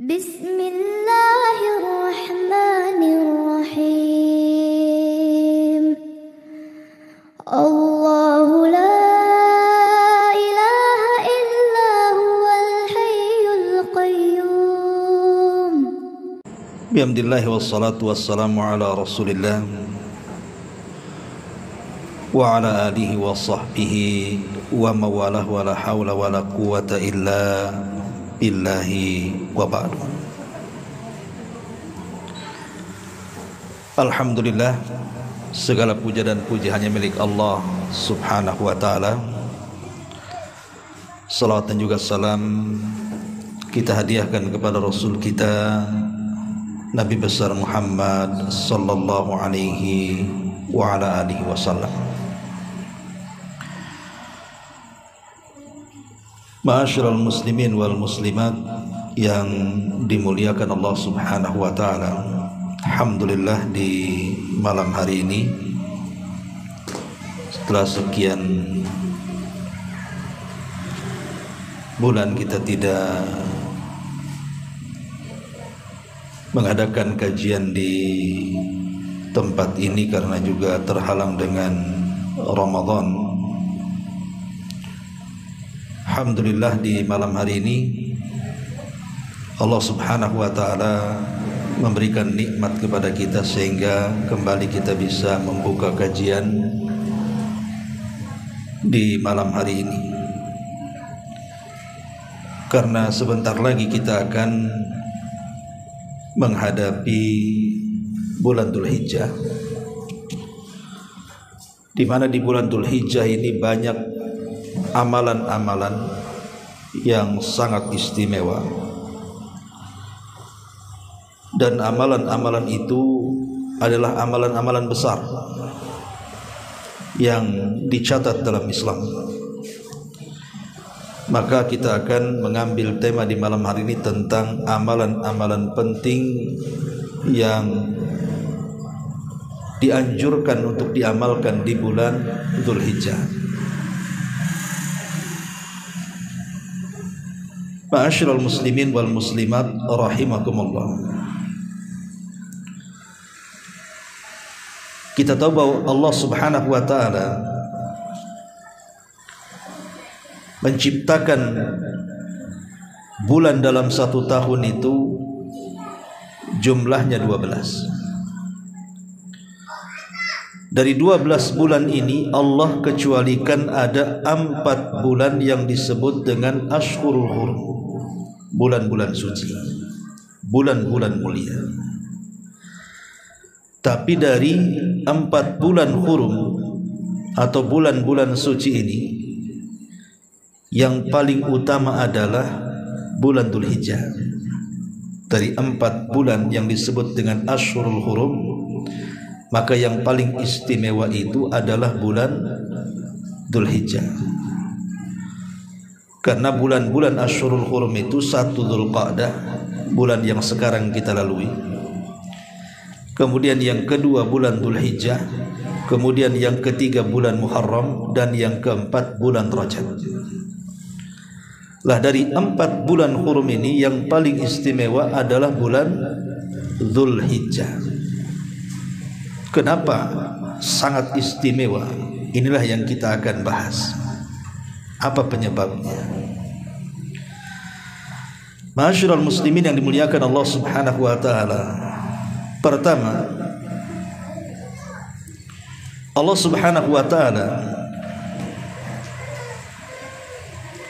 Bismillahirrahmanirrahim. Allahu la ilaha illa huwal hayyul qayyum. Bihamdillahi wassalatu wassalamu ala rasulillah wa ala alihi wa sahbihi wa mawalah wa la hawla wa la quwata illa billahi wa ba'du. Alhamdulillah, segala puja dan puji hanya milik Allah subhanahu wa ta'ala. Salawat dan juga salam kita hadiahkan kepada Rasul kita Nabi besar Muhammad sallallahu alaihi wa ala alihi wasallam. Ma'asyiral muslimin wal muslimat yang dimuliakan Allah subhanahu wa ta'ala, alhamdulillah di malam hari ini setelah sekian bulan kita tidak mengadakan kajian di tempat ini karena juga terhalang dengan Ramadan. Alhamdulillah di malam hari ini Allah subhanahu wa ta'ala memberikan nikmat kepada kita sehingga kembali kita bisa membuka kajian di malam hari ini, karena sebentar lagi kita akan menghadapi bulan Dzulhijjah, di mana di bulan Dzulhijjah ini banyak amalan-amalan yang sangat istimewa, dan amalan-amalan itu adalah amalan-amalan besar yang dicatat dalam Islam. Maka kita akan mengambil tema di malam hari ini tentang amalan-amalan penting yang dianjurkan untuk diamalkan di bulan Dzulhijjah. Ma'asyiral muslimin wal muslimat rahimakumullah. Kita tahu bahwa Allah subhanahu wa ta'ala menciptakan bulan dalam satu tahun itu jumlahnya 12. Dari 12 bulan ini Allah kecualikan ada 4 bulan yang disebut dengan Ashhurul Hurum, bulan-bulan suci, bulan-bulan mulia. Tapi dari 4 bulan hurum atau bulan-bulan suci ini, yang paling utama adalah bulan Dzulhijjah. Dari 4 bulan yang disebut dengan Ashhurul Hurum, maka yang paling istimewa itu adalah bulan Dzulhijjah. Karena bulan-bulan Ashhurul Hurum itu 1 Dzulqa'dah, bulan yang sekarang kita lalui, kemudian yang kedua bulan Dzulhijjah, kemudian yang ketiga bulan Muharram, dan yang keempat bulan Rajab. Lah dari 4 bulan hurum ini yang paling istimewa adalah bulan Dzulhijjah. Kenapa sangat istimewa? Inilah yang kita akan bahas. Apa penyebabnya? Ma'asyiral muslimin yang dimuliakan Allah subhanahu wa ta'ala, pertama, Allah subhanahu wa ta'ala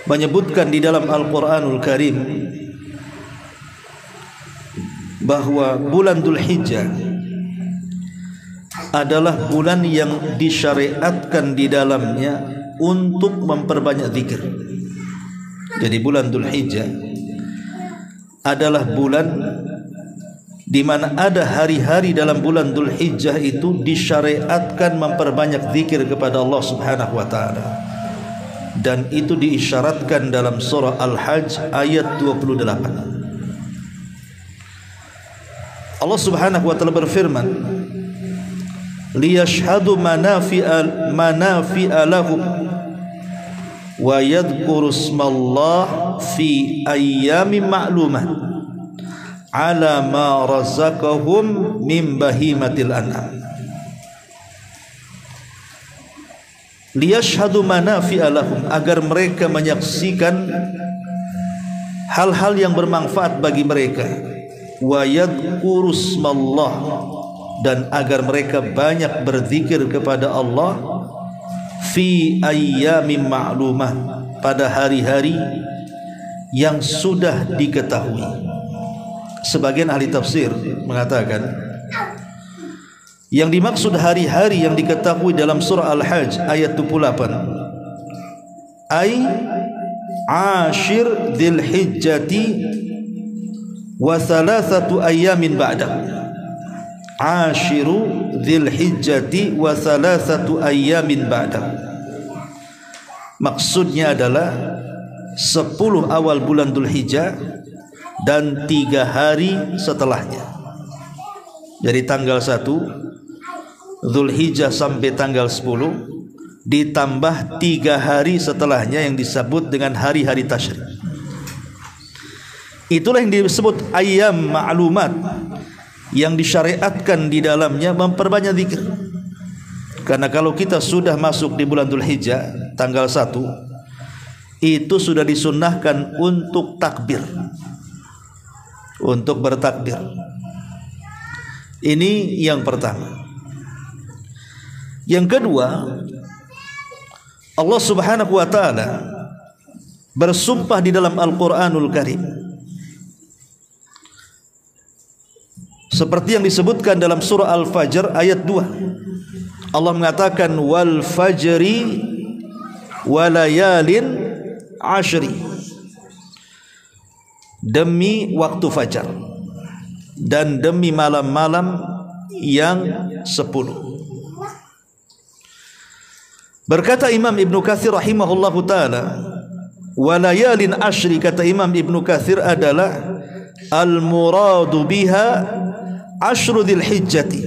menyebutkan di dalam Al-Quranul Karim bahwa bulan Dzulhijjah adalah bulan yang disyariatkan di dalamnya untuk memperbanyak zikir. Jadi bulan Dzulhijjah adalah bulan di mana ada hari-hari dalam bulan Dzulhijjah itu disyariatkan memperbanyak zikir kepada Allah subhanahu wa ta'ala, dan itu diisyaratkan dalam surah Al-Hajj ayat 28. Allah subhanahu wa ta'ala berfirman, liyashhadu manafi'a lahum wa yadhkuru ismallah fi ayyamin ma'lumat ala ma razaqahum min bahimatil an'am liyashhadu manafi'a lahum, agar mereka menyaksikan hal-hal yang bermanfaat bagi mereka, wa yadhkuru smallah, dan agar mereka banyak berzikir kepada Allah fi ayyamin ma'lumah, pada hari-hari yang sudah diketahui. Sebagian ahli tafsir mengatakan yang dimaksud hari-hari yang diketahui dalam surah Al-Hajj ayat 28 ay ashir dzil hijjati wa thalathatu ayyamin ba'da, ashiru dzil hijjati wa thalathatu ayyamin ba'da, maksudnya adalah 10 awal bulan Dzulhijjah dan 3 hari setelahnya. Jadi tanggal 1 Dzulhijjah sampai tanggal 10 ditambah 3 hari setelahnya yang disebut dengan hari-hari tasyrik. Itulah yang disebut ayyam ma'lumat, yang disyariatkan di dalamnya memperbanyak zikir. Karena kalau kita sudah masuk di bulan Dzulhijjah tanggal 1, itu sudah disunnahkan untuk takbir, untuk bertakbir. Ini yang pertama. Yang kedua, Allah Subhanahu wa taala bersumpah di dalam Al-Qur'anul Karim seperti yang disebutkan dalam surah Al-Fajr ayat 2. Allah mengatakan wal fajri walayalin ashri, demi waktu fajar dan demi malam-malam yang 10. Berkata Imam Ibnu Katsir rahimahullahu taala, walayalin ashri, kata Imam Ibnu Katsir adalah al-muradu biha ashru dzil hijjati,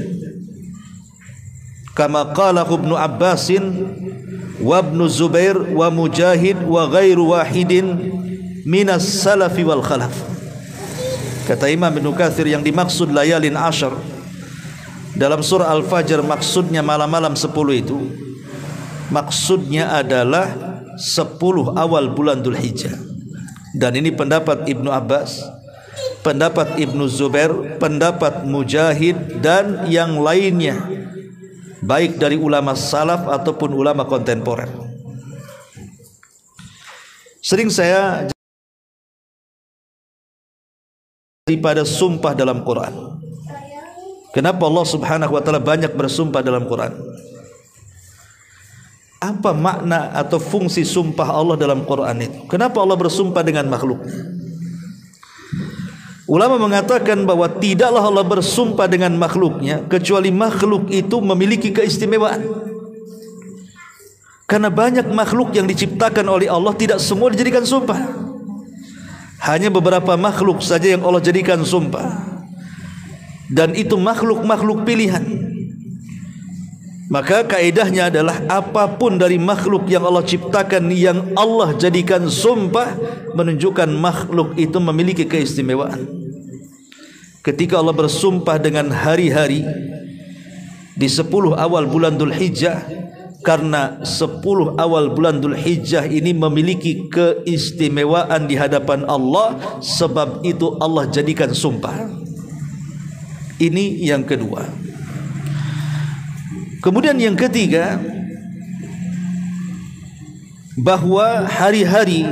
kama qala Ibnu Abbasin wa Ibnu Zubair wa Mujahid wa ghairu wahidin minas salafi wal khalaf. Kata Imam Ibnu Katsir, yang dimaksud layalin ashar dalam surah Al-Fajr maksudnya malam-malam 10 itu, maksudnya adalah 10 awal bulan Dzulhijjah. Dan ini pendapat Ibnu Abbas, pendapat Ibnu Zubair, pendapat Mujahid dan yang lainnya, baik dari ulama salaf ataupun ulama kontemporer. Sering saya daripada sumpah dalam Quran. Kenapa Allah Subhanahu wa taala banyak bersumpah dalam Quran? Apa makna atau fungsi sumpah Allah dalam Quran itu? Kenapa Allah bersumpah dengan makhluknya? Ulama mengatakan bahwa tidaklah Allah bersumpah dengan makhluknya kecuali makhluk itu memiliki keistimewaan. Karena banyak makhluk yang diciptakan oleh Allah tidak semua dijadikan sumpah. Hanya beberapa makhluk saja yang Allah jadikan sumpah. Dan itu makhluk-makhluk pilihan. Maka kaidahnya adalah apapun dari makhluk yang Allah ciptakan yang Allah jadikan sumpah, menunjukkan makhluk itu memiliki keistimewaan. Ketika Allah bersumpah dengan hari-hari di 10 awal bulan Dzulhijjah, karena 10 awal bulan Dzulhijjah ini memiliki keistimewaan di hadapan Allah, sebab itu Allah jadikan sumpah. Ini yang kedua. Kemudian yang ketiga, bahwa hari-hari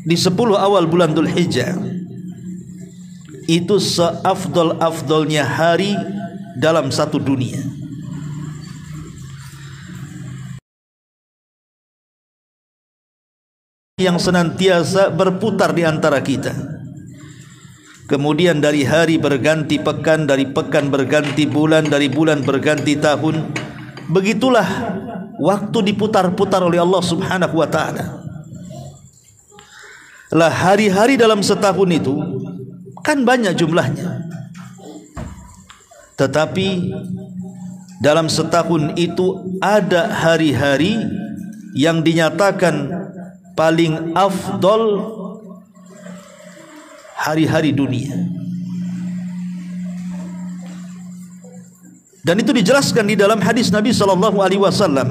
di 10 awal bulan Dzulhijjah itu seafdol-afdolnya hari dalam satu dunia. Yang senantiasa berputar di antara kita. Kemudian dari hari berganti pekan, dari pekan berganti bulan, dari bulan berganti tahun. Begitulah waktu diputar-putar oleh Allah Subhanahu wa taala. Lah hari-hari dalam setahun itu kan banyak jumlahnya. Tetapi dalam setahun itu ada hari-hari yang dinyatakan paling afdol hari-hari dunia. Dan itu dijelaskan di dalam hadis Nabi sallallahu alaihi wasallam.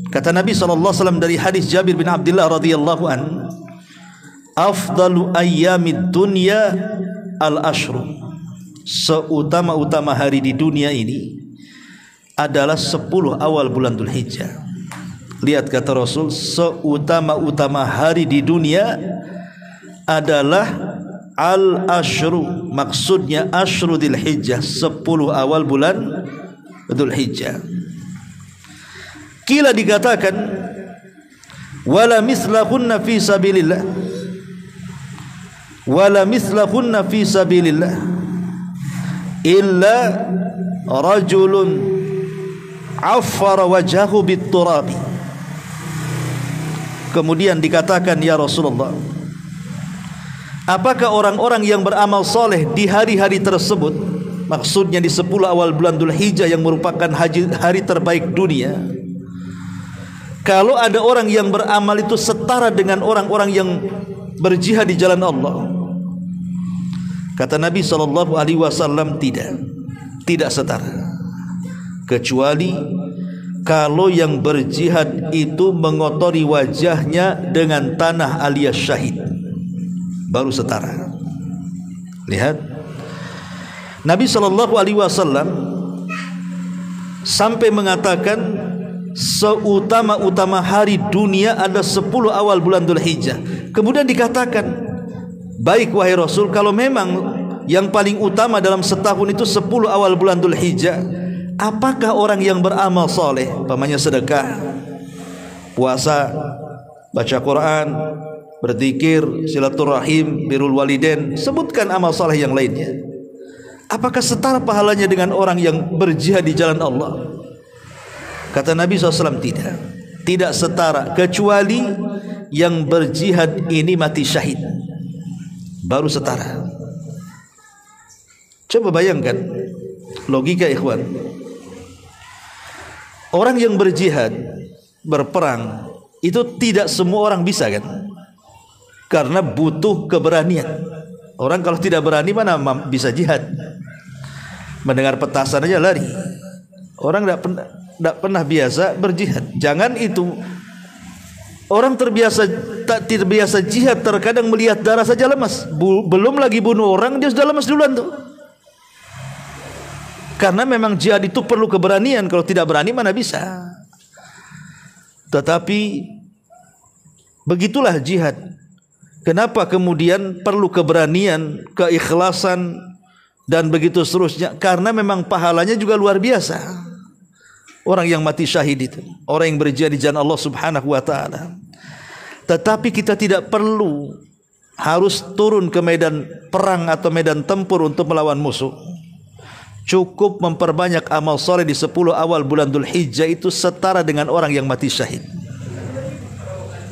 Kata Nabi sallallahu alaihi wasallam dari hadis Jabir bin Abdullah radhiyallahu an, afdalu ayyamid dunya al-ashru. Seutama-utama hari di dunia ini adalah 10 awal bulan Dzulhijjah. Lihat kata Rasul, seutama-utama hari di dunia adalah al-ashru, maksudnya ashru Dzulhijjah, 10 awal bulan Dzulhijjah. Kila dikatakan wala mislahunna fi sabilillah, wala mislahunna fi sabilillah illa rajulun affara wajhahu bit-turabi. Kemudian dikatakan, ya Rasulullah, apakah orang-orang yang beramal soleh di hari-hari tersebut, maksudnya di 10 awal bulan Dzulhijjah yang merupakan hari terbaik dunia, kalau ada orang yang beramal itu setara dengan orang-orang yang berjihad di jalan Allah? Kata Nabi SAW, tidak setara, kecuali kalau yang berjihad itu mengotori wajahnya dengan tanah alias syahid, baru setara. Lihat, Nabi SAW sampai mengatakan seutama-utama hari dunia ada 10 awal bulan Dzulhijjah. Kemudian dikatakan, baik wahai Rasul, kalau memang yang paling utama dalam setahun itu 10 awal bulan Dzulhijjah, apakah orang yang beramal soleh, umpamanya sedekah, puasa, baca Quran, berzikir, silaturahim, birrul walidain, sebutkan amal soleh yang lainnya, apakah setara pahalanya dengan orang yang berjihad di jalan Allah? Kata Nabi SAW, tidak setara, kecuali yang berjihad ini mati syahid, baru setara. Coba bayangkan logika ikhwan, orang yang berjihad, berperang, itu tidak semua orang bisa kan, karena butuh keberanian. Orang kalau tidak berani mana bisa jihad? Mendengar petasan aja lari. Orang tidak pernah biasa berjihad. Jangan itu, orang tak terbiasa jihad terkadang melihat darah saja lemas, belum lagi bunuh orang dia sudah lemas duluan tuh. Karena memang jihad itu perlu keberanian, kalau tidak berani mana bisa. Tetapi begitulah jihad. Kenapa kemudian perlu keberanian, keikhlasan, dan begitu seterusnya? Karena memang pahalanya juga luar biasa. Orang yang mati syahid itu, orang yang berjihad di jalan Allah Subhanahu wa taala. Tetapi kita tidak perlu harus turun ke medan perang atau medan tempur untuk melawan musuh. Cukup memperbanyak amal soleh di 10 awal bulan Dzulhijjah itu setara dengan orang yang mati syahid.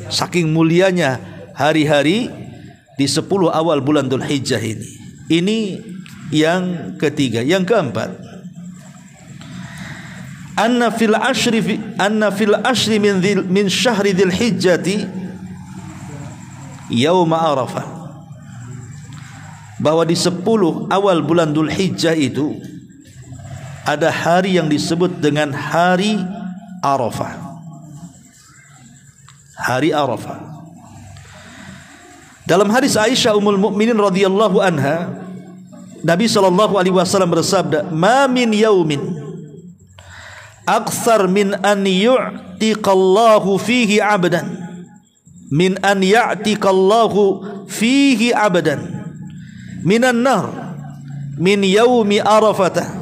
Saking mulianya hari-hari di 10 awal bulan Dzulhijjah ini. Ini yang ketiga. Yang keempat, anna fil ashri min syahri Dzulhijjati yauma Arafah, bahwa di 10 awal bulan Dzulhijjah itu ada hari yang disebut dengan hari Arafah. Hari Arafah. Dalam hadis Aisyah Ummul Mukminin radhiyallahu anha, Nabi sallallahu alaihi wasallam bersabda, "Ma min yaumin aktsar min an yu'tiqallahu fihi 'abdan min an ya'tiqallahu fihi 'abdan minan nar min yaumi Arafah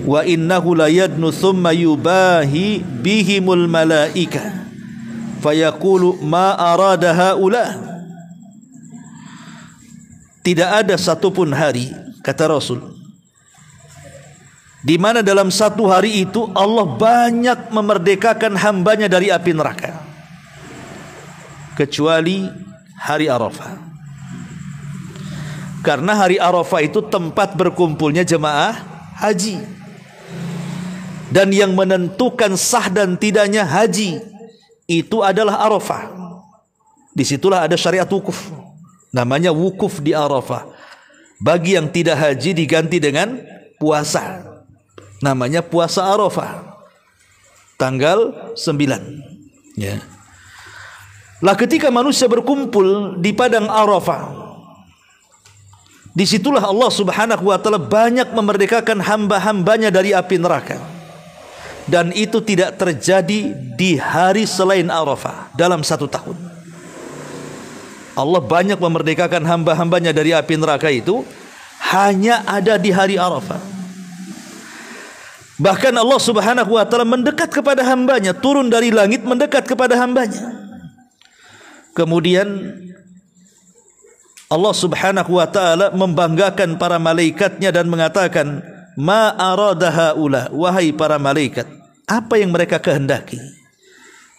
wa innahu la yadnu thumma yubahi bihimul malaika fayaqulu ma arada haula." Tidak ada satupun hari, kata Rasul, di mana dalam satu hari itu Allah banyak memerdekakan hambanya dari api neraka, kecuali hari Arafah. Karena hari Arafah itu tempat berkumpulnya jemaah haji, dan yang menentukan sah dan tidaknya haji itu adalah Arafah. Disitulah ada syariat wukuf. Namanya wukuf di Arafah. Bagi yang tidak haji diganti dengan puasa. Namanya puasa Arafah. Tanggal 9. Ya. Lah ketika manusia berkumpul di padang Arafah, disitulah Allah Subhanahu wa ta'ala banyak memerdekakan hamba-hambanya dari api neraka. Dan itu tidak terjadi di hari selain Arafah dalam 1 tahun. Allah banyak memerdekakan hamba-hambanya dari api neraka itu hanya ada di hari Arafah. Bahkan Allah Subhanahu wa ta'ala mendekat kepada hambanya, turun dari langit mendekat kepada hambanya. Kemudian Allah Subhanahu wa ta'ala membanggakan para malaikatnya dan mengatakan, ma arada haula, wahai para malaikat, apa yang mereka kehendaki?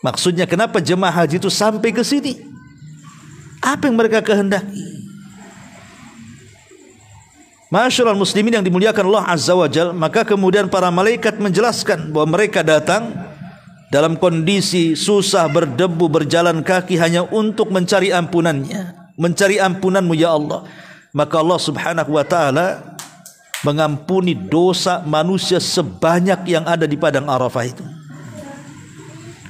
Maksudnya kenapa jemaah haji itu sampai ke sini? Apa yang mereka kehendaki? Ma'asyiral muslimin yang dimuliakan Allah Azza wa Jalla, maka kemudian para malaikat menjelaskan bahwa mereka datang dalam kondisi susah, berdebu, berjalan kaki hanya untuk mencari ampunannya, mencari ampunanmu ya Allah. Maka Allah Subhanahu wa ta'ala mengampuni dosa manusia sebanyak yang ada di padang Arafah itu.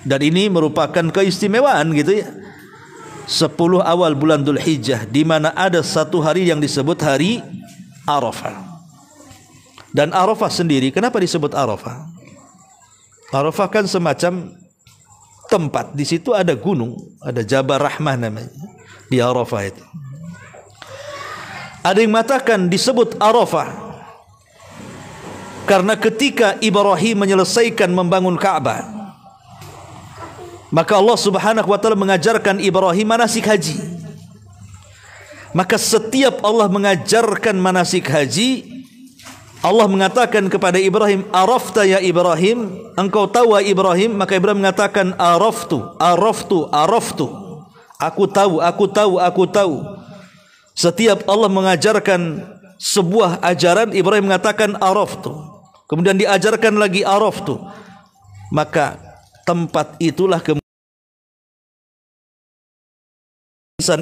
Dan ini merupakan keistimewaan gitu ya. 10 awal bulan Dzulhijjah, di mana ada 1 hari yang disebut hari Arafah. Dan Arafah sendiri, kenapa disebut Arafah? Arafah kan semacam tempat, di situ ada gunung, ada Jabal Rahmah namanya di Arafah itu. Ada yang mengatakan disebut Arafah karena ketika Ibrahim menyelesaikan membangun Ka'bah, maka Allah Subhanahu wa ta'ala mengajarkan Ibrahim manasik haji. Maka setiap Allah mengajarkan manasik haji, Allah mengatakan kepada Ibrahim, arafta ya Ibrahim, engkau tahu ya Ibrahim. Maka Ibrahim mengatakan, araftu. Aku tahu. Setiap Allah mengajarkan sebuah ajaran, Ibrahim mengatakan araftu. Kemudian diajarkan lagi araftu. Maka tempat itulah kemudian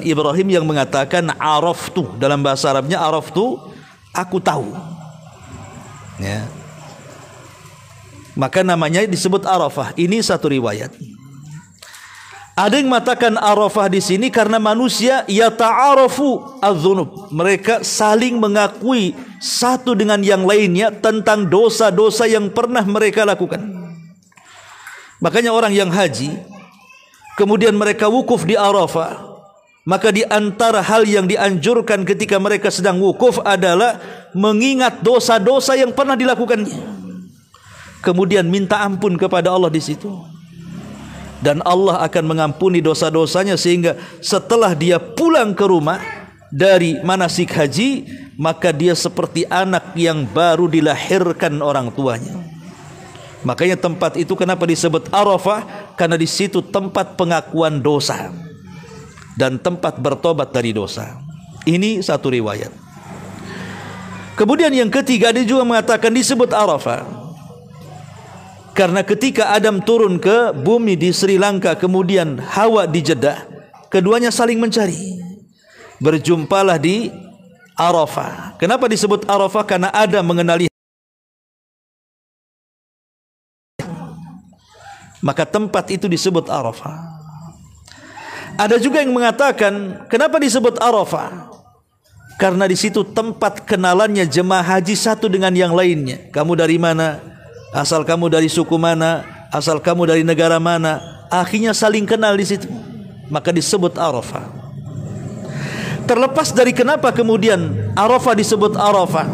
Ibrahim yang mengatakan araftu. Dalam bahasa Arabnya araftu, aku tahu. Ya. Maka namanya disebut Arafah. Ini satu riwayat. Ada yang mengatakan Arafah di sini karena manusia yata'arafu adz-dzunub. Mereka saling mengakui satu dengan yang lainnya tentang dosa-dosa yang pernah mereka lakukan. Makanya orang yang haji kemudian mereka wukuf di Arafah, maka di antara hal yang dianjurkan ketika mereka sedang wukuf adalah mengingat dosa-dosa yang pernah dilakukannya. Kemudian minta ampun kepada Allah di situ. Dan Allah akan mengampuni dosa-dosanya sehingga setelah dia pulang ke rumah dari manasik haji, maka dia seperti anak yang baru dilahirkan orang tuanya. Makanya tempat itu kenapa disebut Arafah? Karena di situ tempat pengakuan dosa dan tempat bertobat dari dosa. Ini satu riwayat. Kemudian yang ketiga, dia juga mengatakan disebut Arafah karena ketika Adam turun ke bumi di Sri Lanka, kemudian Hawa di Jeddah, keduanya saling mencari. Berjumpalah di Arafah. Kenapa disebut Arafah? Karena Adam mengenali, maka tempat itu disebut Arafah. Ada juga yang mengatakan kenapa disebut Arafah? Karena di situ tempat kenalannya jemaah haji satu dengan yang lainnya. Kamu dari mana? Asal kamu dari suku mana? Asal kamu dari negara mana? Akhirnya saling kenal di situ. Maka disebut Arafah. Terlepas dari kenapa kemudian Arafah disebut Arafah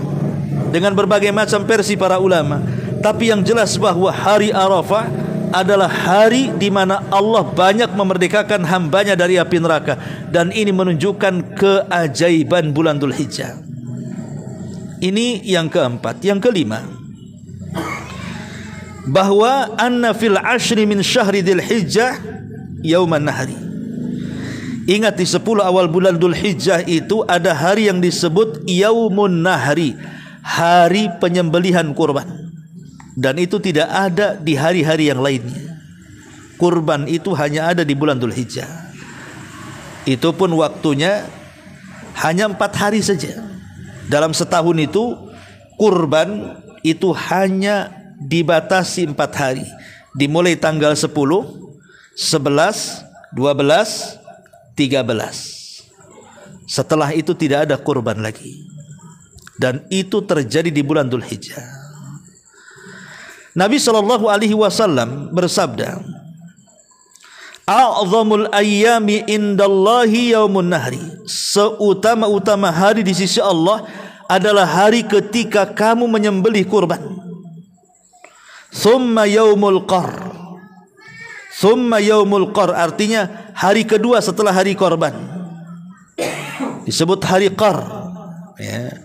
dengan berbagai macam versi para ulama, tapi yang jelas bahwa hari Arafah adalah hari di mana Allah banyak memerdekakan hambanya dari api neraka, dan ini menunjukkan keajaiban bulan Dzulhijjah. Ini yang keempat. Yang kelima, bahwa anna fil ashri min syahri Dzulhijjah yauman nahri. Ingat, di 10 awal bulan Dzulhijjah itu ada hari yang disebut yaumun nahri, hari penyembelihan kurban. Dan itu tidak ada di hari-hari yang lainnya. Kurban itu hanya ada di bulan Dzulhijjah. Itu pun waktunya hanya 4 hari saja. Dalam setahun itu kurban itu hanya dibatasi 4 hari, dimulai tanggal 10, 11, 12, 13. Setelah itu tidak ada kurban lagi. Dan itu terjadi di bulan Dzulhijjah. Nabi SAW bersabda, "A'zamul ayyami indallahi yaumun nahri." Seutama-utama hari di sisi Allah adalah hari ketika kamu menyembelih kurban. Thumma yaumul qar. Thumma yaumul qar artinya hari kedua setelah hari korban. Disebut hari qar. Ya.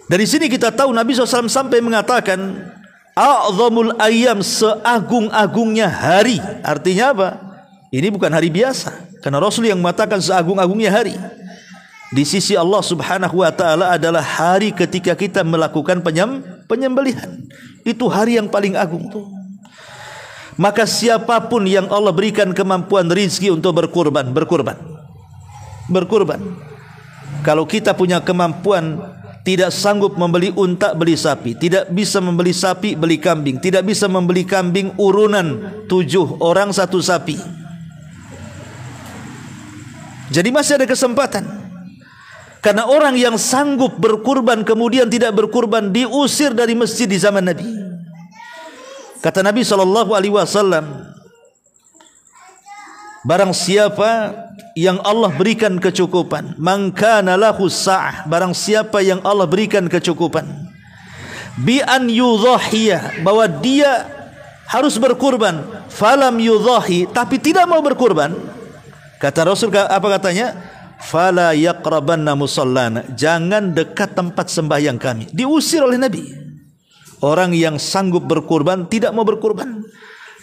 Dari sini kita tahu Nabi SAW sampai mengatakan a'zamul ayyam, seagung-agungnya hari. Artinya apa? Ini bukan hari biasa, karena Rasul yang mengatakan seagung-agungnya hari di sisi Allah Subhanahu wa taala adalah hari ketika kita melakukan penyembelihan. Itu hari yang paling agung tuh. Maka siapapun yang Allah berikan kemampuan rizki untuk berkurban. Kalau kita punya kemampuan, tidak sanggup membeli unta, beli sapi. Tidak bisa membeli sapi, beli kambing. Tidak bisa membeli kambing urunan 7 orang 1 sapi. Jadi masih ada kesempatan. Karena orang yang sanggup berkurban kemudian tidak berkurban diusir dari masjid di zaman Nabi. Kata Nabi SAW, barang siapa yang Allah berikan kecukupan, man kana lahu sa'ah, barang siapa yang Allah berikan kecukupan, bi an yudhahiyah, bahwa dia harus berkurban, falam yudhahi, tapi tidak mau berkurban, kata Rasul apa katanya? Fala yaqrabanna musallana, jangan dekat tempat sembahyang kami. Diusir oleh Nabi. Orang yang sanggup berkurban tidak mau berkurban,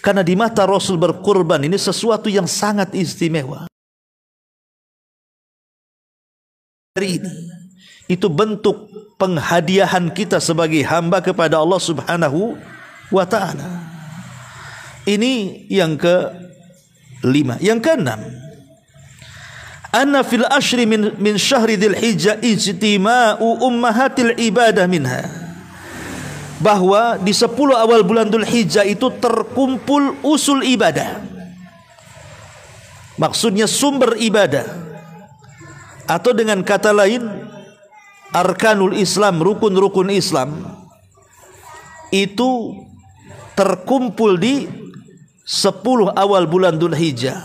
karena di mata Rasul berkurban ini sesuatu yang sangat istimewa. Hari ini itu bentuk penghadiahan kita sebagai hamba kepada Allah Subhanahu wa taala. Ini yang ke-5. Yang ke-6, anna fil ashri min syahri Dzulhijjah ijtima'u ummahatil ibadah minha, bahwa di 10 awal bulan Dzulhijjah itu terkumpul usul ibadah. Maksudnya sumber ibadah, atau dengan kata lain arkanul Islam, rukun-rukun Islam itu terkumpul di 10 awal bulan Dzulhijjah.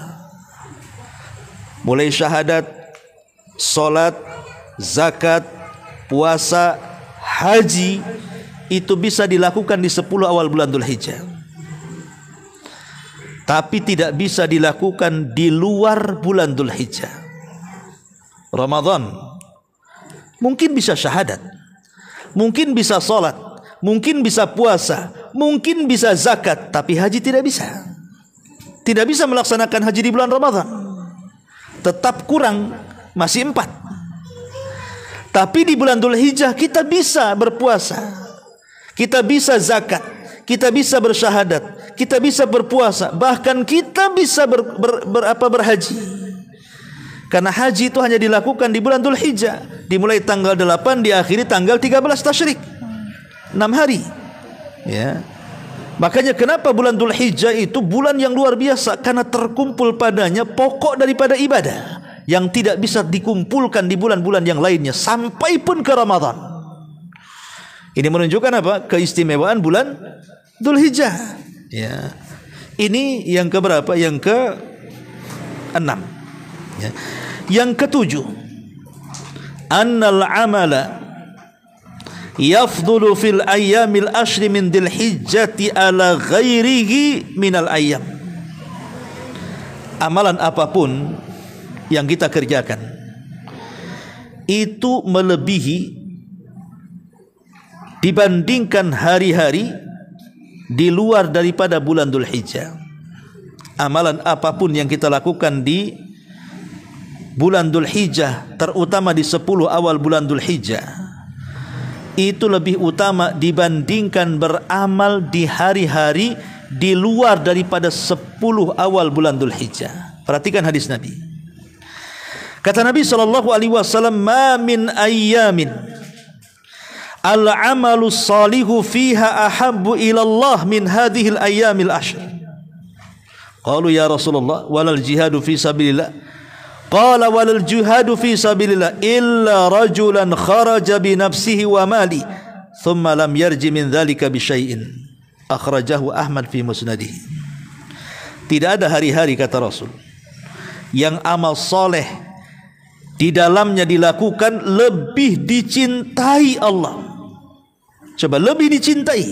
Mulai syahadat, salat, zakat, puasa, haji, itu bisa dilakukan di 10 awal bulan Dzulhijjah. Tapi tidak bisa dilakukan di luar bulan Dzulhijjah. Ramadan mungkin bisa syahadat, mungkin bisa salat, mungkin bisa puasa, mungkin bisa zakat, tapi haji tidak bisa. Tidak bisa melaksanakan haji di bulan Ramadan. Tetap kurang, masih 4. Tapi di bulan Dzulhijjah kita bisa berpuasa, kita bisa zakat, kita bisa bersyahadat, kita bisa berpuasa, bahkan kita bisa berhaji. Karena haji itu hanya dilakukan di bulan Dzulhijjah, dimulai tanggal 8 diakhiri tanggal 13 tasyrik, 6 hari. Ya. Makanya kenapa bulan Dzulhijjah itu bulan yang luar biasa, karena terkumpul padanya pokok daripada ibadah yang tidak bisa dikumpulkan di bulan-bulan yang lainnya sampai pun ke Ramadan. Ini menunjukkan apa? Keistimewaan bulan Dzulhijjah. Ya. Ini yang keberapa? Yang ke-6. Ya. Yang ke-7, annal amala yafdulu fil ayyamil ashri min Dzulhijjati ala ghairihi minal ayyam. Amalan apapun yang kita kerjakan itu melebihi dibandingkan hari-hari di luar daripada bulan Dzulhijjah. Amalan apapun yang kita lakukan di bulan Dzulhijjah, terutama di 10 awal bulan Dzulhijjah, itu lebih utama dibandingkan beramal di hari-hari di luar daripada 10 awal bulan Dzulhijjah. Perhatikan hadis Nabi. Kata Nabi sallallahu alaihi wasallam, "Ma min ayyamin al-'amalu salihu fiha ahabbu ila Allah min hadhihi al-ayyamil ashr." Qalu ya Rasulullah, walal jihadu fi sabilillah. Qala walal jihadu fi sabilillah illa rajulan kharaja bi nafsihi wa mali thumma lam yarji min dhalika bi syai'in. Akhrajahu Ahmad fi musnadihi. Tidak ada hari-hari, kata Rasul, yang amal soleh di dalamnya dilakukan lebih dicintai Allah. Coba, lebih dicintai.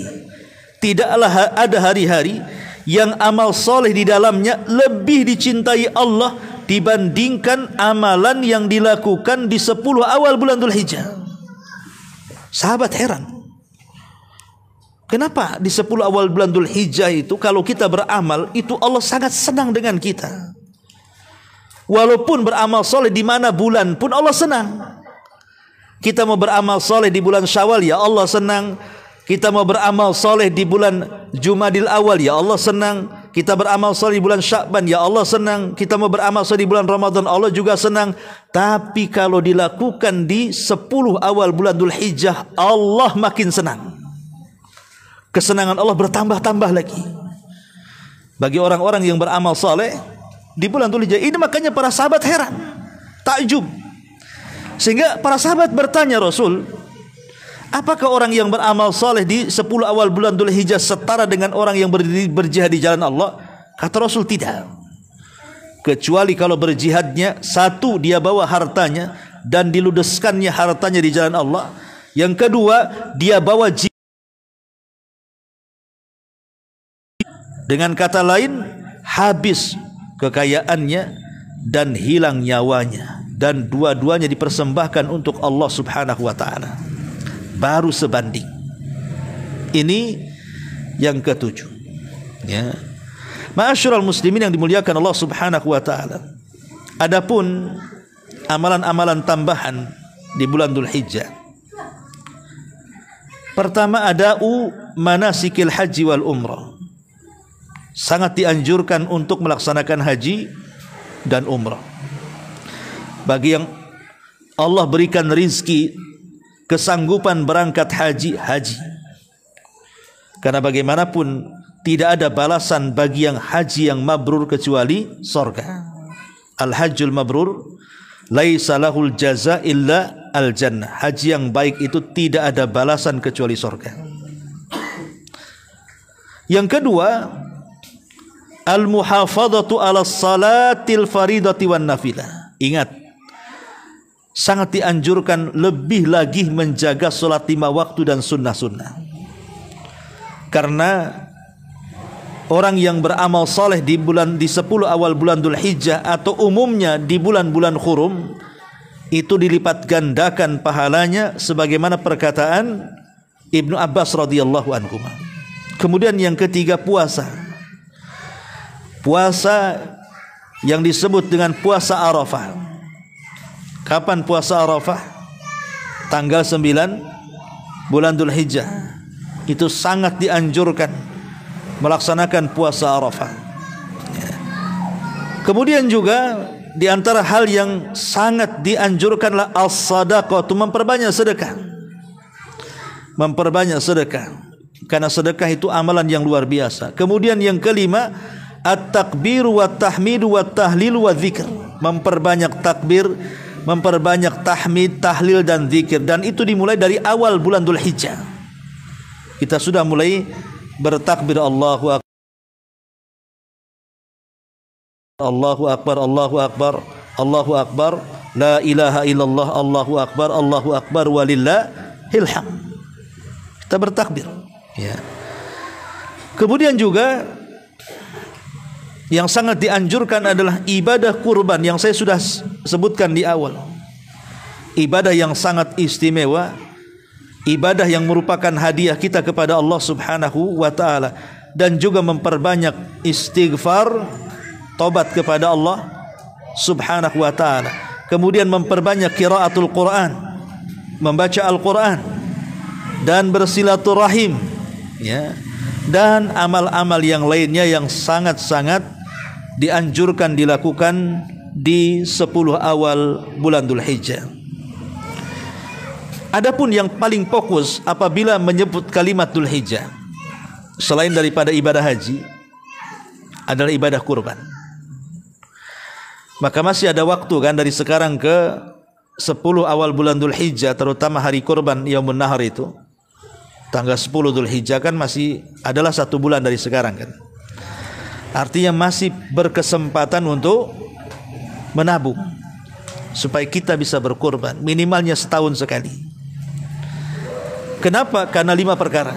Tidaklah ada hari-hari yang amal soleh di dalamnya lebih dicintai Allah dibandingkan amalan yang dilakukan di 10 awal bulan Dzulhijjah. Sahabat heran, kenapa di 10 awal bulan Dzulhijjah itu kalau kita beramal itu Allah sangat senang dengan kita. Walaupun beramal soleh di mana bulan pun Allah senang. Kita mau beramal soleh di bulan Syawal, ya Allah senang. Kita mau beramal soleh di bulan Jumadil Awal, ya Allah senang. Kita beramal soleh di bulan Sya'ban, ya Allah senang. Kita mau beramal soleh di bulan Ramadan, Allah juga senang. Tapi kalau dilakukan di 10 awal bulan Dzulhijjah, Allah makin senang. Kesenangan Allah bertambah-tambah lagi bagi orang-orang yang beramal soleh di bulan Dzulhijjah ini. Makanya para sahabat heran, takjub, sehingga para sahabat bertanya Rasul, apakah orang yang beramal soleh di 10 awal bulan Dzulhijjah setara dengan orang yang berjihad di jalan Allah? Kata Rasul, tidak, kecuali kalau berjihadnya, satu, dia bawa hartanya dan diludeskannya hartanya di jalan Allah. Yang kedua, dia bawa jiwa. Dengan kata lain, habis kekayaannya dan hilang nyawanya, dan dua-duanya dipersembahkan untuk Allah Subhanahu wa taala, baru sebanding. Ini yang ketujuh, ya. Ma'asyiral muslimin yang dimuliakan Allah Subhanahu wa taala. Adapun amalan-amalan tambahan di bulan Dzulhijjah, pertama, ada'u manasikil haji wal umrah. Sangat dianjurkan untuk melaksanakan haji dan umrah. Bagi yang Allah berikan rizki, kesanggupan berangkat haji, haji. Karena bagaimanapun tidak ada balasan bagi yang haji yang mabrur kecuali sorga. Al-hajjul mabrur laisa lahul jaza illa al-jannah. Haji yang baik itu tidak ada balasan kecuali sorga. Yang kedua, al-muhafadhatu ala salatil faridati wan nafilah. Ingat, sangat dianjurkan lebih lagi menjaga salat 5 waktu dan sunnah-sunnah. Karena orang yang beramal saleh di 10 awal bulan Dzulhijjah atau umumnya di bulan-bulan hurum itu dilipat gandakan pahalanya, sebagaimana perkataan Ibnu Abbas radhiyallahu anhu. Kemudian yang ketiga, puasa. Puasa yang disebut dengan puasa Arafah. Kapan puasa Arafah? Tanggal 9 bulan Dzulhijjah. Itu sangat dianjurkan melaksanakan puasa Arafah. Kemudian juga di antara hal yang sangat dianjurkanlah as-sadaqah, memperbanyak sedekah. Memperbanyak sedekah, karena sedekah itu amalan yang luar biasa. Kemudian yang kelima, at-takbiru wa tahmidu wa tahlilu wa dzikr. Memperbanyak takbir, memperbanyak tahmid, tahlil dan zikir. Dan itu dimulai dari awal bulan Dzulhijjah. Kita sudah mulai bertakbir, Allahu akbar, Allahu akbar, Allahu akbar, Allahu akbar, la ilaha illallah, Allahu akbar, Allahu akbar, walillahil hamd. Kita bertakbir, ya. Kemudian juga yang sangat dianjurkan adalah ibadah kurban yang saya sudah sebutkan di awal. Ibadah yang sangat istimewa, ibadah yang merupakan hadiah kita kepada Allah Subhanahu wa taala, dan juga memperbanyak istighfar, tobat kepada Allah Subhanahu wa taala. Kemudian memperbanyak qiraatul Quran, membaca Al-Quran, dan bersilaturahim, ya. Dan amal-amal yang lainnya yang sangat-sangat dianjurkan dilakukan di 10 awal bulan Dzulhijjah. Adapun yang paling fokus apabila menyebut kalimat Dzulhijjah, selain daripada ibadah haji, adalah ibadah kurban. Maka masih ada waktu kan dari sekarang ke 10 awal bulan Dzulhijjah, terutama hari kurban Yaumun Nahar itu, tanggal 10 Dzulhijjah kan masih adalah 1 bulan dari sekarang kan. Artinya masih berkesempatan untuk menabung supaya kita bisa berkurban minimalnya setahun sekali. Kenapa? Karena 5 perkara.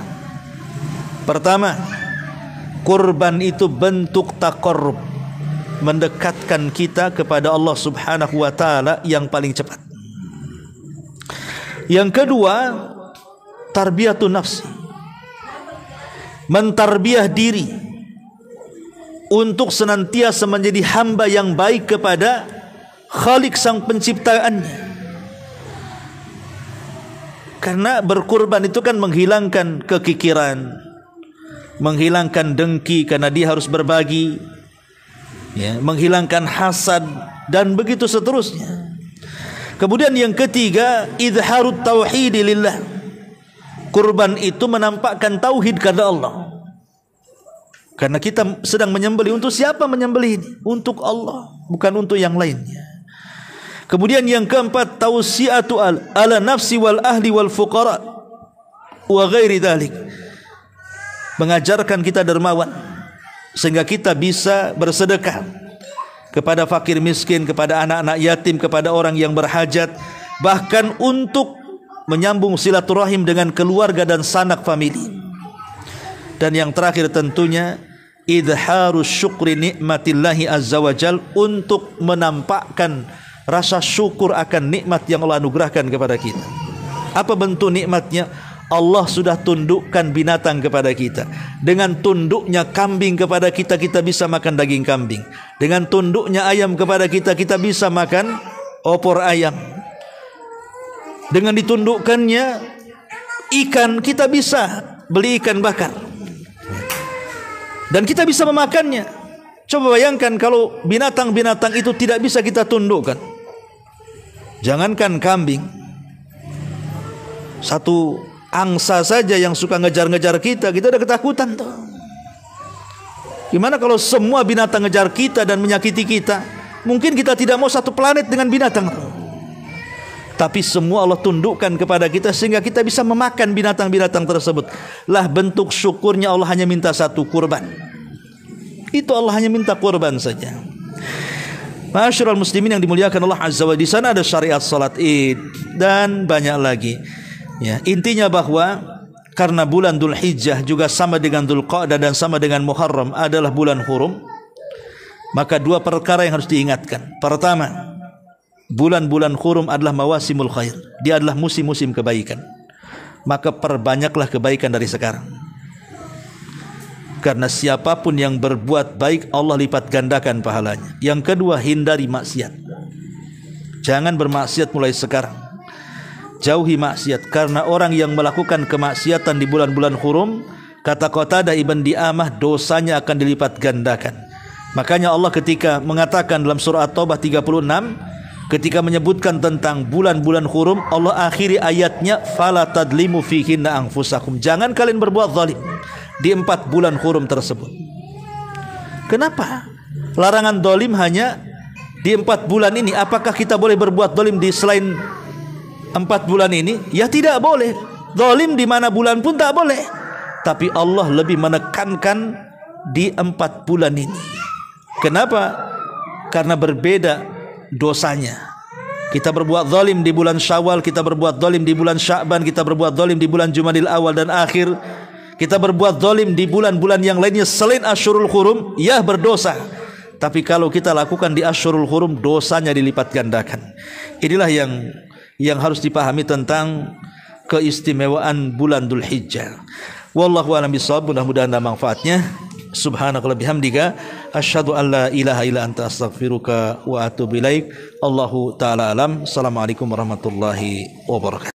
Pertama, kurban itu bentuk taqarrub, mendekatkan kita kepada Allah Subhanahu wa taala yang paling cepat. Yang kedua, tarbiyatun nafsi, mentarbiah diri untuk senantiasa menjadi hamba yang baik kepada Khalik sang penciptaannya. Karena berkurban itu kan menghilangkan kekikiran, menghilangkan dengki karena dia harus berbagi, ya, menghilangkan hasad dan begitu seterusnya. Kemudian yang ketiga, izharut tauhid lillah. Kurban itu menampakkan tauhid karena Allah. Karena kita sedang menyembelih, untuk siapa menyembelih ini? Untuk Allah, bukan untuk yang lainnya. Kemudian yang keempat, tausiatu ala nafsi wal ahli wal fuqara wa ghairi dzalik. Mengajarkan kita dermawan sehingga kita bisa bersedekah kepada fakir miskin, kepada anak-anak yatim, kepada orang yang berhajat, bahkan untuk menyambung silaturahim dengan keluarga dan sanak famili. Dan yang terakhir tentunya idharus syukri nikmatillahi azza wajal, untuk menampakkan rasa syukur akan nikmat yang Allah anugerahkan kepada kita. Apa bentuk nikmatnya? Allah sudah tundukkan binatang kepada kita. Dengan tunduknya kambing kepada kita, kita bisa makan daging kambing. Dengan tunduknya ayam kepada kita, kita bisa makan opor ayam. Dengan ditundukkannya ikan, kita bisa beli ikan bakar. Dan kita bisa memakannya. Coba bayangkan kalau binatang-binatang itu tidak bisa kita tundukkan. Jangankan kambing, satu angsa saja yang suka ngejar-ngejar kita udah ketakutan tuh. Gimana kalau semua binatang ngejar kita dan menyakiti kita? Mungkin kita tidak mau satu planet dengan binatang. Tapi semua Allah tundukkan kepada kita sehingga kita bisa memakan binatang-binatang tersebut. Lah bentuk syukurnya Allah hanya minta satu, kurban. Itu Allah hanya minta kurban saja. Ma'asyiral muslimin yang dimuliakan Allah Azza wa Jalla, di sana ada syariat salat Id dan banyak lagi. Ya, intinya bahwa karena bulan Dzulhijjah juga sama dengan Dzulqa'dah dan sama dengan Muharram adalah bulan hurum, maka 2 perkara yang harus diingatkan. Pertama, bulan-bulan hurum adalah mawasimul khair. Dia adalah musim-musim kebaikan. Maka perbanyaklah kebaikan dari sekarang. Karena siapapun yang berbuat baik, Allah lipat gandakan pahalanya. Yang kedua, hindari maksiat. Jangan bermaksiat mulai sekarang. Jauhi maksiat, karena orang yang melakukan kemaksiatan di bulan-bulan hurum, kata Qatadah ibn Di'amah, dosanya akan dilipat gandakan. Makanya Allah ketika mengatakan dalam surah At-Taubah 36, ketika menyebutkan tentang bulan-bulan hurum, Allah akhiri ayatnya, fala tadlimu fihinna anfusakum. Jangan kalian berbuat zalim di 4 bulan hurum tersebut. Kenapa? Larangan zalim hanya di 4 bulan ini. Apakah kita boleh berbuat zalim di selain 4 bulan ini? Ya tidak boleh. Zalim di mana bulan pun tak boleh. Tapi Allah lebih menekankan di 4 bulan ini. Kenapa? Karena berbeda dosanya. Kita berbuat zalim di bulan Syawal, kita berbuat zalim di bulan Sya'ban, kita berbuat zalim di bulan Jumadil Awal dan akhir. Kita berbuat zalim di bulan-bulan yang lainnya selain Asyurul Hurum, ya berdosa. Tapi kalau kita lakukan di Asyurul Hurum, dosanya dilipat gandakan. Inilah yang harus dipahami tentang keistimewaan bulan Dzulhijjah. Wallahu a'lam bishawab. Mudah-mudahan ada manfaatnya. Subhanakallahumma bihamdika asyhadu an la ilaha illa anta astaghfiruka wa atubu ilaik. Allahu taala alam. Assalamualaikum warahmatullahi wabarakatuh.